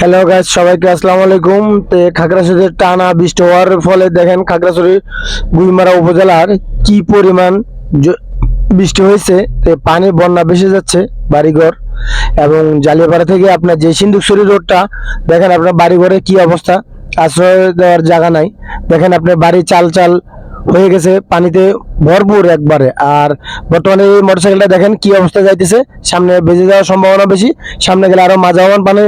Hello guys, সবাইকে আসসালামু আলাইকুম। খাগড়াছড়িতে টানা বৃষ্টি হওয়ার ফলে দেখেন খাগড়াছড়ি গুইমারা উপজেলার কি পরিমাণ বৃষ্টি হয়েছে। পানি বন্যা ভেসে যাচ্ছে বাড়িঘর, এবং জালিয়াপাড়া থেকে আপনার যে সিন্ধুকছড়ি রোডটা দেখেন, আপনার বাড়িঘরে কি অবস্থা, আশ্রয় দেওয়ার জায়গা নাই। দেখেন আপনার বাড়ি চাল চাল হয়ে গেছে, পানিতে ভরপুর একবারে। আর বর্তমানে এই মোটরসাইকেলটা দেখেন কি অবস্থা যাইতেছে, সামনে বেজে যাওয়ার সম্ভাবনা বেশি, সামনে গেলে আরো মাজা হওয়ার পানি,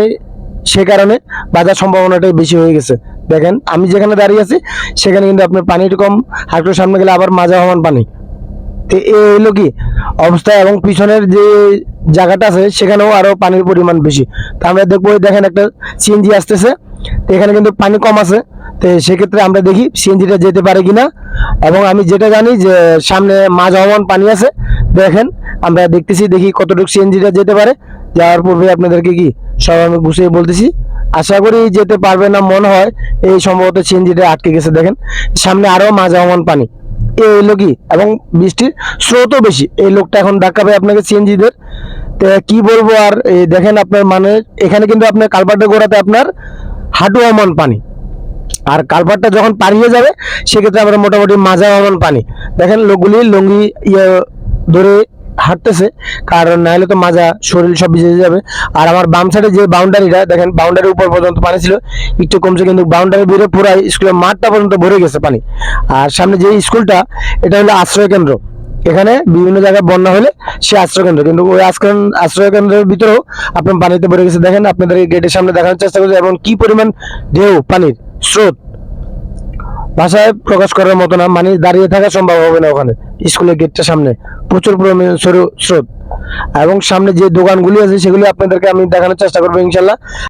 সে কারণে বাজার সম্ভাবনাটাই বেশি হয়ে গেছে। দেখেন আমি যেখানে দাঁড়িয়ে আছি সেখানে কিন্তু আপনার পানির কম, হাঁটু সামনে গেলে আবার মাজা হওয়ার পানি। তো এই হলো কি অবস্থা, এবং পিছনের যে জায়গাটা আছে সেখানেও আরো পানির পরিমাণ বেশি। তো আমরা দেখবো, দেখেন একটা সিএনজি আসতেছে, তো এখানে কিন্তু পানি কম আছে। তো সেক্ষেত্রে আমরা দেখি সিএনজিটা যেতে পারে কিনা। এবং আমি যেটা জানি যে সামনে মাঝ হওয়ান পানি আছে, দেখেন আমরা দেখতেছি, দেখি কতটুকু সিএনজিটা যেতে পারে। যাওয়ার পূর্বে আপনাদেরকে কি সব আমি গুছিয়ে বলতেছি। আশা করি যেতে পারবে না মনে হয়, এই সম্ভবত সিএনজিটা আটকে গেছে। দেখেন সামনে আরো মাঝ হওয়ান পানি, এই হলো কি, এবং বৃষ্টির স্রোতও বেশি। এই লোকটা এখন ধাক্কাবে আপনাকে সিএনজিদের, তো কি বলবো আর। এই দেখেন আপনার মানে এখানে কিন্তু আপনার কালভার্টের গোড়াতে আপনার হাঁটু সমান পানি, আর কালভার্টটা যখন পার হয়ে যাবে সেক্ষেত্রে আমরা মোটামুটি মাজা সমান পানি। দেখেন লোকগুলি লুঙ্গি ধরে হাঁটতেছে, কারণ নাহলে তো মাজা শরীর সব ভিজে যাবে। আর আমার বাম সাইডে যে বাউন্ডারিটা দেখেন, বাউন্ডারির উপর পর্যন্ত পানি ছিল, একটু কমছে, কিন্তু বাউন্ডারি বেরো পুরো স্কুলের মাঠটা পর্যন্ত ভরে গেছে পানি। আর সামনে যে স্কুলটা, এটা হলো আশ্রয় কেন্দ্র। এখানে বিভিন্ন জায়গায় বন্যা হলে সে আশ্রয় কেন্দ্র, কিন্তু ওই আশ্রয় কেন্দ্রের ভিতরেও আপনার পানিতে ভরে গেছে। দেখেন আপনাদের গেটের সামনে দেখানোর চেষ্টা করছে, এবং কি পরিমাণ ঢেউ, পানির স্রোত ভাষায় প্রকাশ করার মতো না। মানে দাঁড়িয়ে থাকা সম্ভব হবে না ওখানে। স্কুলের গেটটার সামনে প্রচুর পরিমাণে স্রোত, এবং সামনে যে দোকানগুলি আছে সেগুলি আপনাদেরকে আমি দেখানোর চেষ্টা করবো ইনশাল্লাহ।